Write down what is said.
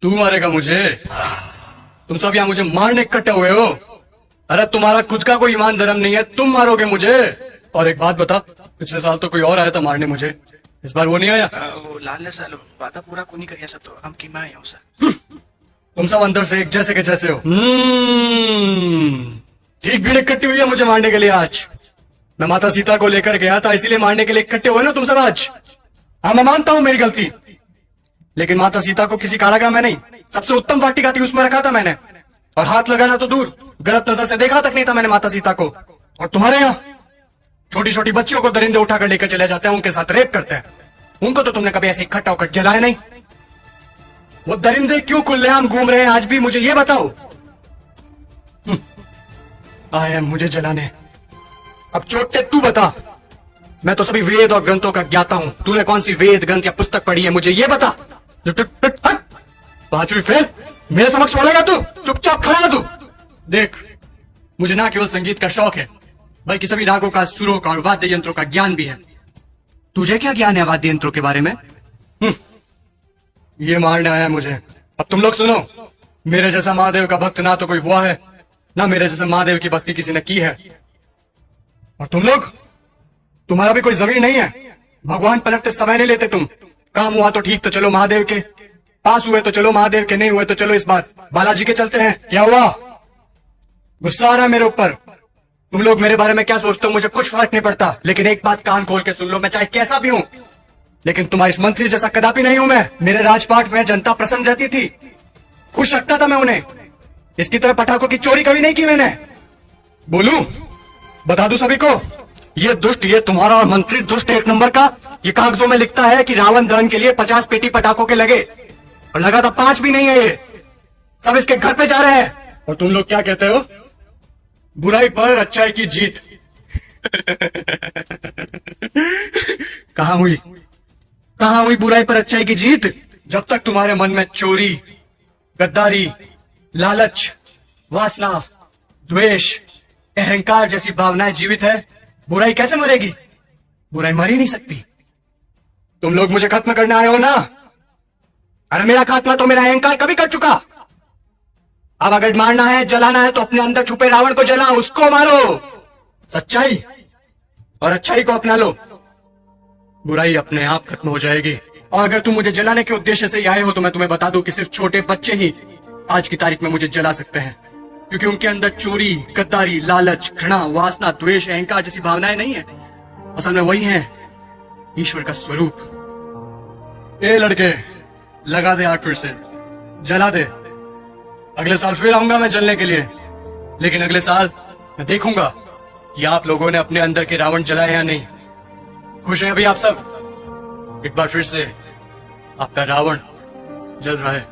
तू मारेगा मुझे? तुम सब यहाँ मुझे मारने इकट्ठे हुए हो? अरे तुम्हारा खुद का कोई ईमान धर्म नहीं है, तुम मारोगे मुझे? और एक बात बता, पिछले साल तो कोई और आया था मारने मुझे, इस बार वो नहीं आया? वो लाल सालो वादा पूरा कोनी करिया सब तो हम की मां है उसा। तुम सब अंदर से एक जैसे के जैसे हो। ठीक भीड़ इकट्ठी हुई है मुझे मारने के लिए आज। मैं माता सीता को लेकर गया था, इसीलिए मारने के लिए इकट्ठे हुए ना तुम सब आज। हाँ, मैं मानता हूं मेरी गलती, लेकिन माता सीता को किसी कारागार में नहीं, सबसे उत्तम वाटिका थी उसमें रखा था मैंने। और हाथ लगाना तो दूर, गलत नजर से देखा तक नहीं था मैंने माता सीता को। और तुम्हारे यहाँ छोटी छोटी बच्चियों को दरिंदे उठाकर लेकर चले जाते हैं, उनके साथ रेप करते हैं। उनको तो तुमने कभी ऐसे इकट्ठा होकर जलाया नहीं। वो दरिंदे क्यों खुलेआम घूम रहे हैं आज भी, मुझे ये बताओ। आए हैं मुझे जलाने। अब चोटे तू बता, मैं तो सभी वेद और ग्रंथों का ज्ञाता हूं। तूने कौन सी वेद ग्रंथ या पुस्तक पढ़ी है, मुझे ये बता। पांचवी फेल मेरे समक्ष बोलेगा तू? चुपचाप खड़ा है तू। देख, मुझे ना केवल संगीत का शौक है, बल्कि सभी रागों का, सुरों का और वाद्य यंत्रों का ज्ञान भी है। तुझे क्या ज्ञान है वाद्य यंत्रों के बारे में? ये मारने आया है मुझे। अब तुम लोग सुनो, मेरे जैसा महादेव का भक्त ना तो कोई हुआ है, ना मेरे जैसे महादेव की भक्ति किसी ने की है। और तुम लोग, तुम्हारा भी कोई जमीन नहीं है। भगवान पलटते समय नहीं लेते तुम। काम हुआ तो ठीक, तो चलो महादेव के, पास हुए तो चलो महादेव के, नहीं हुए तो चलो इस बार बालाजी के चलते हैं। क्या हुआ? गुस्सा आ रहा है मेरे ऊपर? तुम लोग मेरे बारे में क्या सोचते हो मुझे कुछ फर्क नहीं पड़ता, लेकिन एक बात कान खोल के सुन लो, मैं चाहे कैसा भी हूं, लेकिन तुम्हारे इस मंत्री जैसा कदापि नहीं हूं मैं। मेरे राजपाट में जनता प्रसन्न रहती थी, खुश रखता था मैं उन्हें। इसकी तरह पटाखों की चोरी कभी नहीं की मैंने। बोलूं, बता दूं सभी को, ये दुष्ट, ये तुम्हारा मंत्री दुष्ट एक नंबर का, ये कागजों में लिखता है कि रावण दहन के लिए 50 पेटी पटाखों के लगे, और लगा था 5 भी नहीं है। ये सब इसके घर पे जा रहे हैं। और तुम लोग क्या कहते हो? बुराई पर अच्छाई की जीत। कहां हुई, कहां हुई बुराई पर अच्छाई की जीत? जब तक तुम्हारे मन में चोरी, गद्दारी, लालच, वासना, द्वेष, अहंकार जैसी भावनाएं जीवित है, बुराई कैसे मरेगी? बुराई मर ही नहीं सकती। तुम लोग मुझे खत्म करने आए हो ना? अरे मेरा खात्मा तो मेरा अहंकार कभी कर चुका। अब अगर मारना है, जलाना है, तो अपने अंदर छुपे रावण को जलाओ, उसको मारो। सच्चाई और अच्छाई को अपना लो, बुराई अपने आप खत्म हो जाएगी। और अगर तुम मुझे जलाने के उद्देश्य से आए हो, तो मैं तुम्हें बता दूं कि सिर्फ छोटे बच्चे ही आज की तारीख में मुझे जला सकते हैं, क्योंकि उनके अंदर चोरी, गद्दारी, लालच, घृणा, वासना, द्वेष, अहंकार जैसी भावनाएं नहीं है। असल में वही है ईश्वर का स्वरूप। ए लड़के, लगा दे आग, फिर से जला दे। अगले साल फिर आऊंगा मैं जलने के लिए, लेकिन अगले साल मैं देखूंगा कि आप लोगों ने अपने अंदर के रावण जलाए या नहीं। खुश हैं अभी आप सब? एक बार फिर से आपका रावण जल रहा है।